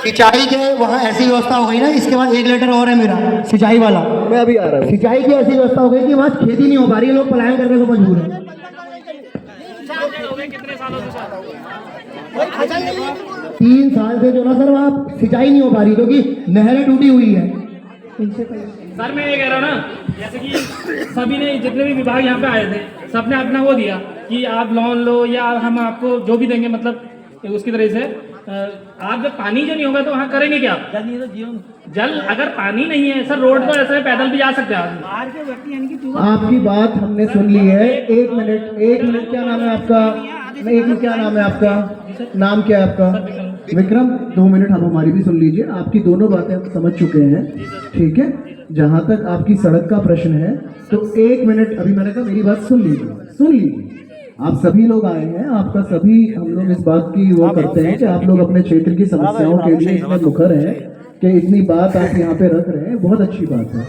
सिंचाई के वहाँ ऐसी व्यवस्था हो गई ना, इसके बाद 1 लीटर और है मेरा सिंचाई वाला, मैं अभी आ रहा हूँ। सिंचाई की ऐसी व्यवस्था हो गई कि वहाँ खेती नहीं हो पा रही है, लोग पलायन करने को मजबूर है। 3 साल से जो ना सर वहाँ सिंचाई नहीं हो पा रही क्योंकि नहरें टूटी हुई है। सर मैं ये कह रहा हूँ ना, जैसे कि सभी ने जितने भी विभाग यहाँ पे आए थे सबने अपना वो दिया कि आप लोन लो या हम आपको जो भी देंगे, मतलब उसकी तरह से आप जब पानी जो नहीं होगा तो वहाँ करेंगे क्या? जल नहीं तो जीवन, जल अगर पानी नहीं है सर, रोड तो ऐसे पैदल भी जा सकते हैं। आपकी बात हमने सुन ली है। 1 मिनट, क्या नाम है आपका? क्या नाम है आपका? नाम क्या है आपका? विक्रम। 2 मिनट आप हमारी भी सुन लीजिए। आपकी दोनों बातें हम समझ चुके हैं, ठीक है। जहां तक आपकी सड़क का प्रश्न है तो 1 मिनट, अभी मैंने कहा मेरी बात सुन लीजिए। आप सभी लोग आए हैं, आपका सभी हम लोग इस बात की वो करते हैं कि आप लोग अपने क्षेत्र की समस्याओं के लिए इतने मुखर हैं कि इतनी बात आप यहाँ पे रख रहे हैं, बहुत अच्छी बात है,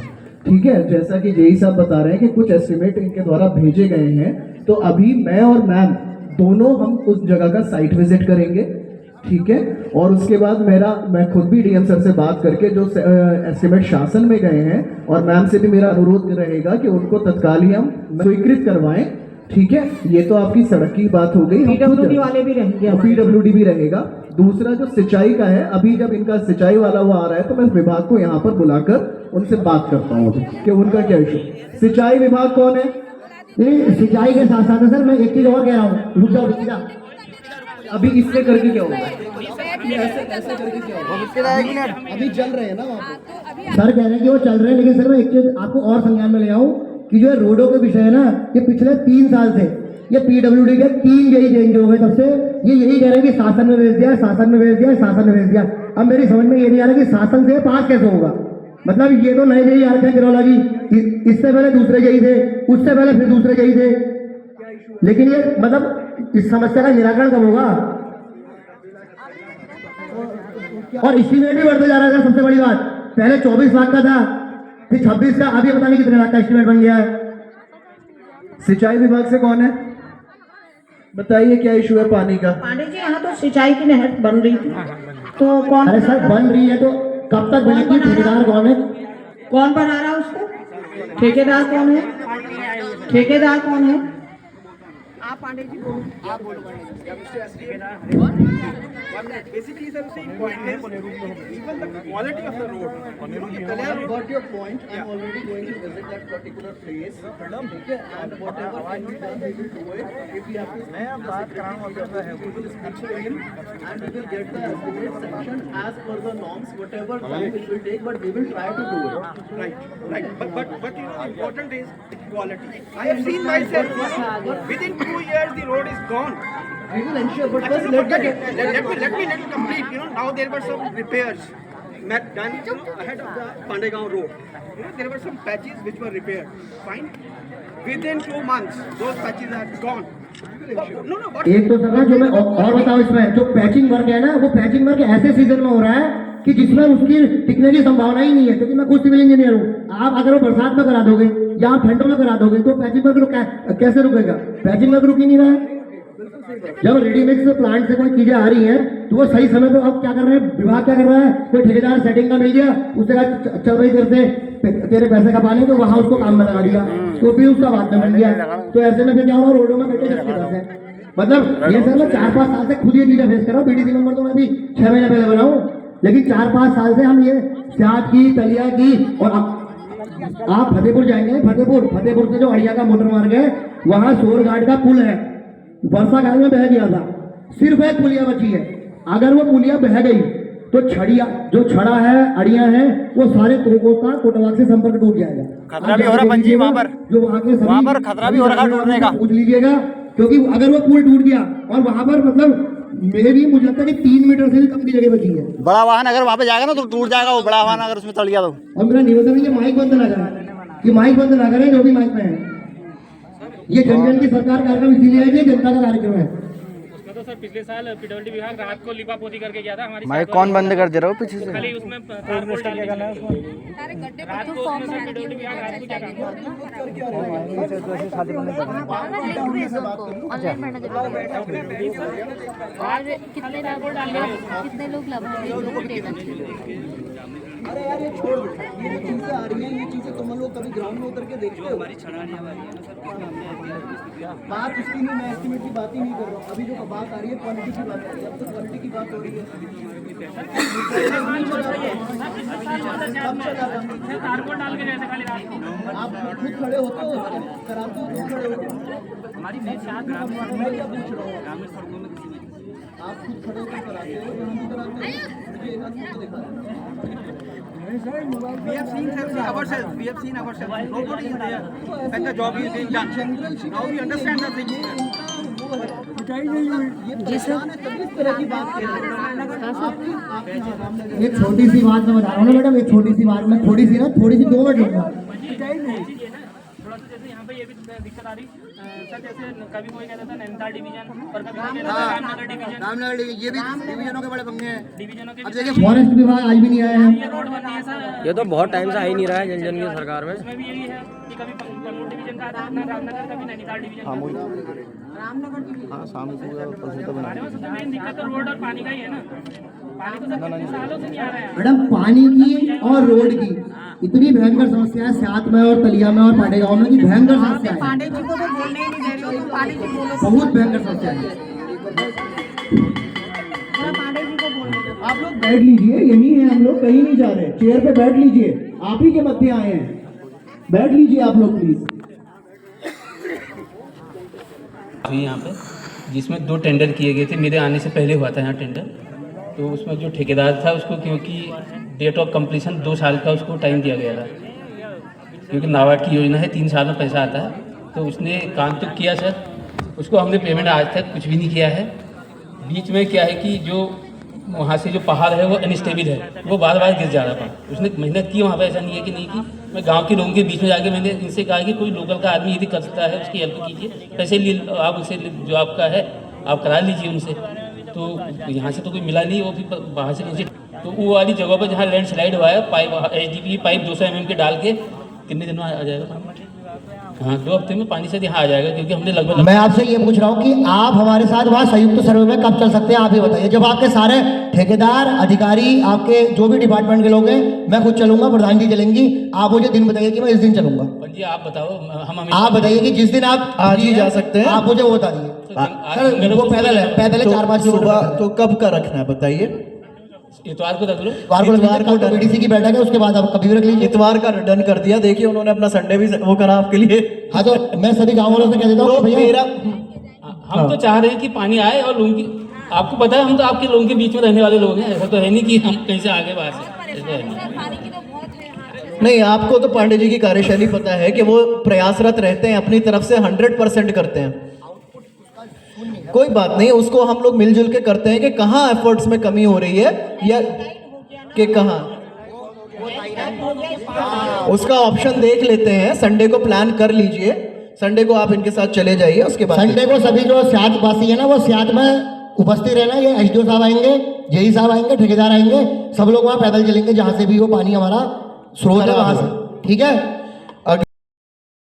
ठीक है। जैसा कि जेई साहब बता रहे हैं कि कुछ एस्टिमेट इनके द्वारा भेजे गए हैं, तो अभी मैं और मैम दोनों हम उस जगह का साइट विजिट करेंगे, ठीक है। और उसके बाद मैं खुद भी डीएम सर से बात करके जो एस्टिमेट शासन में गए हैं, और मैम से भी मेरा अनुरोध रहेगा कि उनको तत्काल ही हम स्वीकृत करवाएं, ठीक है। ये तो आपकी सड़क की बात हो गई। पीडब्ल्यूडी वाले भी रहेंगे, पीडब्ल्यूडी भी रहेगा। दूसरा जो सिंचाई का है, अभी जब इनका सिंचाई वाला वो आ रहा है तो मैं विभाग को यहाँ पर बुलाकर उनसे बात करता हूँ कि उनका क्या इशू। सिंचाई विभाग कौन है? सिंचाई के साथ साथ सर मैं एक चीज और कह रहा हूँ, रुक जाओ। अभी इससे करके क्या होगा? ऐसे करके क्या होगा? अभी चल रहे हैं ना वहाँ पे। सर कह रहे हैं कि वो चल रहे हैं, लेकिन सर मैं एक चीज आपको और संज्ञान में ले आऊँ कि जो रोडों के विषय है ना, ये पिछले 3 साल से ये पीडब्ल्यूडी के 3 यही चेंज हो गए, तब से ये यही कह रहे हैं कि शासन में भेज दिया, शासन में भेज दिया, शासन में भेज दिया। अब मेरी समझ में ये नहीं आ रहा कि शासन से पास कैसे होगा। मतलब ये तो नए यही आ रहे हैं किरोला जी, इससे पहले दूसरे यही थे, उससे पहले फिर दूसरे यही थे, लेकिन ये मतलब इस समस्या का निराकरण कब होगा? और एस्टीमेट भी बढ़ते जा रहा है। सबसे बड़ी बात, पहले 24 लाख का था, फिर 26 का, अभी पता नहीं कितने लाख का एस्टीमेट बन गया है। सिंचाई विभाग से कौन है? बताइए क्या इशू है पानी का? पांडे जी यहाँ तो सिंचाई की नहर बन रही थी, तो कौन? अरे सर बन रही है तो कब तक बनेगी? ठेकेदार कौन है? कौन बना रहा है उसको? ठेकेदार कौन है? आप पांडे जी बोलो। Basically, sir, the point is even the quality of the road. I got your point. I'm already going to visit that particular place. Okay, and whatever can be done, we will do it. If we have to, we will speak to him and we will get the estimate section as per the norms. Whatever time it will take, but we will try to do it. Right. But you know, important is quality. I have seen myself. Within 2 years, the road is gone. We will ensure, but Actually, first forget it. Let me complete. You know, now there were some repairs done ahead of the Pandegaon road. You know, there were some patches which were repaired. Fine. Within 2 months, those patches are gone. No. What? एक तो sir जो मैं और बताऊं, इसमें जो patching work है ना, वो पैचिंग वर्क ऐसे सीजन में हो रहा है कि जिसमें उसकी टिकने की संभावना ही नहीं है, क्योंकि मैं खुद सिविल इंजीनियर हूँ। आप अगर वो बरसात में करा दोगे या आप ठंडों में करा दोगे तो पैचिंग वर्क कैसे रुकेगा? पैचिंग वर्क रुक ही नहीं रहा है। जब रेडीमेड प्लांट से कोई चीजें आ रही हैं तो वो सही समय पे अब क्या कर रहे हैं, विभाग क्या कर रहा है, कोई ठेकेदार सेटिंग का मिल गया, उससे कहा चल भाई तेरे पैसे का पानी, तो वहां उसको काम में लगा दिया, तो भी उसका बाद में मिल गया। तो ऐसे में फिर क्या हुआ, रोडों में बैठे किसके पास है? मतलब ये सर मैं 4-5 साल से खुद ये चीजें फेस कर रहा हूँ। बीडीसी नंबर तो मैं भी 6 महीने पहले बनाऊँ, लेकिन 4-5 साल से हम ये स्याद की, तलिया की, और आप फतेहपुर जाएंगे, फतेहपुर से जो अड़िया का मोटर मार्ग है, वहां शोर घाट का पुल है, वर्षा काल में बह गया था, सिर्फ एक पुलिया बची है। अगर वो पुलिया बह गई तो छड़ा है, अड़िया है, वो सारे तोपों का कोटवाग से संपर्क टूट जाएगा। खतरा भी हो रहा पंजी वहाँ पर खतरा भी हो रहा टूटने का, पूछ लीजिएगा, क्योंकि अगर वो पुल टूट गया और वहां पर मतलब मुझे लगता है कि 3 मीटर से भी कम की जगह बची है। बड़ा वाहन अगर वहाँ पे जाएगा ना तो टूट जाएगा वो बड़ा वाहन, अगर उसमें चल गया तो। और मेरा निवेदन है कि माइक बंद ना करें, जो भी माइक में है। ये जन जन की सरकार कार्यक्रम इसीलिए है कि जनता का कार्यक्रम है। तो सर पिछले साल पीडब्ल्यूडी विभाग रात को लिपापोती करके गया था हमारी मैं कौन बंद कर दे रहा हूँ पीछे से खाली उसमें तारकोल डाल के गया उसमें रात को उसमें सर पीडब्ल्यूडी विभाग रात को क्या काम और कितने लोग लाभार्थी अरे यार ये छोड़ दो, ये चीजें आ रही हैं, ये चीजें तुम लोग कभी ग्राउंड में उतर के देखते हो? बात उसकी नहीं, मैं एस्टिमेट की बात ही नहीं कर रहा हूँ। अभी जो बात आ रही है क्वालिटी की बात आ रही है, अब तो क्वालिटी की बात हो रही है। तारकोल डाल के जैसे खाली रात को आप खुद खड़े होते हो, कराते हो, खुद खड़े होते हो। हमारी मैं क्या पूछ रहा हूँ, आप खुद खड़े होकर कराते हो, हम भी कराते हैं, मुझे एक आदमी को दिखा रहा है। We have seen ourselves. We have seen ourselves. Nobody is there. And the job is being done. Now we understand the thing. जी सर, किस तरह की बात कर रहे हैं? एक छोटी सी बात मैं बता रहा हूँ ना मैडम, एक छोटी सी बात, मैं थोड़ी सी 2 मिनट लूंगा। थोड़ा सा जैसे यहाँ पे ये भी दिक्कत आ रही सर, जैसे कभी कोई कहता था नैनीताल डिवीजन और कभी कोई कहता था रामनगर डिवीजन। रामनगर ये भी डिवीजनों के बड़े पंगे हैं। डिवीजनों के अब देखिए फॉरेस्ट विभाग आज भी नहीं आया है। ये रोड बन रही है सर, ये तो बहुत टाइम से आ ही नहीं रहा है जन जन की सरकार में। उसमें भी यही है कि कभी पनूर डिवीजन का आता है अपना रामनगर, कभी नैनीताल डिवीजन का। हमारे पास सबसे मेन दिक्कत तो रोड और पानी का ही है ना। पानी तो सर कितने सालों से नहीं आ रहा है। मैडम पानी की और रोड की इतनी भयंकर समस्या है साथ में और तलिया में और पांडे गांव में की भयंकर समस्या है। पांडे जी को तो बोलने ही नहीं दे रहे हो, तुम पांडे जी बोलो। बहुत भयंकर समस्या है। जरा पांडे जी को बोलने दो। आप लोग बैठ लीजिए, यही है, हम लोग कहीं नहीं जा रहे, चेयर पे बैठ लीजिए, आप ही के मध्य आए हैं, बैठ लीजिए आप लोग प्लीज। अभी यहाँ पे जिसमें 2 टेंडर किए गए थे, मेरे आने से पहले हुआ था यहाँ टेंडर, तो उसमें जो ठेकेदार था उसको क्योंकि डेट ऑफ कंप्लीशन 2 साल का उसको टाइम दिया गया था, क्योंकि नाबार्ड की योजना है 3 साल में पैसा आता है, तो उसने काम तो किया सर, उसको हमने पेमेंट आज तक कुछ भी नहीं किया है। बीच में क्या है कि जो वहाँ से जो पहाड़ है वो अनस्टेबल है, वो बार बार गिर जा रहा था। उसने मेहनत की वहाँ पर, ऐसा नहीं है कि नहीं की। मैं गांव के लोगों के बीच में जाके मैंने इनसे कहा कि कोई लोकल का आदमी यदि कर सकता है उसकी हेल्प कीजिए, पैसे लिए आप उसे जो आपका है आप करा लीजिए उनसे। तो यहाँ से तो कोई मिला नहीं, वो फिर बाहर से नीचे, तो वो वाली जगह पर जहाँ लैंडस्लाइड हुआ है पाइप HDPE पाइप 200 mm के डाल के कितने दिन में आ जाएगा? हाँ 2 हफ्ते में पानी से यहाँ आ जाएगा, क्योंकि हमने लगभग मैं आपसे ये पूछ रहा हूँ कि आप हमारे साथ वहाँ संयुक्त सर्वे में कब चल सकते हैं, आप ये बताइए। जब आपके सारे ठेकेदार अधिकारी, आपके जो भी डिपार्टमेंट के लोग हैं, मैं खुद चलूंगा, प्रधान जी चलेंगी, आप मुझे दिन बताइए कि मैं इस दिन चलूंगा। जी आप बताओ, आप बताइए कि जिस दिन आप आज ही जा सकते हैं, आप मुझे वो बता दीजिए। सर वो पैदल है 4-5 किलोमीटर। तो कब का रखना है बताइए? इतवार को रख लो। इतवार को BDC की बैठक है, उसके बाद आप कभी भी रख लीजिए। इतवार का डन कर दिया, देखिए उन्होंने अपना संडे भी वो करा आपके लिए। हाँ तो मैं सभी गाँव वालों से कह देता हूँ तो भैया मेरा हम तो चाह रहे हैं कि पानी आए, और लोगों की आपको पता है हम तो आपके लोगों के बीच में रहने वाले लोग हैं, ऐसा तो है नहीं कि हम कहीं से आगे बाहर से, ऐसा है नहीं। नहीं, आपको तो पांडे जी की कार्यशैली पता है कि वो प्रयासरत रहते हैं, अपनी तरफ से 100% करते हैं। कोई बात नहीं, उसको हम लोग मिलजुल के करते हैं कि कहाँ एफर्ट्स में कमी हो रही है या कि कहाँ, उसका ऑप्शन देख लेते हैं। संडे को प्लान कर लीजिए, संडे को आप इनके साथ चले जाइए, उसके बाद संडे को सभी जो स्यात वासी है ना, वो स्यात में उपस्थित रहना। ये SDO साहब आएंगे, JE साहब आएंगे, ठेकेदार आएंगे, सब लोग वहाँ पैदल चलेंगे जहाँ से भी वो पानी हमारा स्रोत है वहाँ से, ठीक है।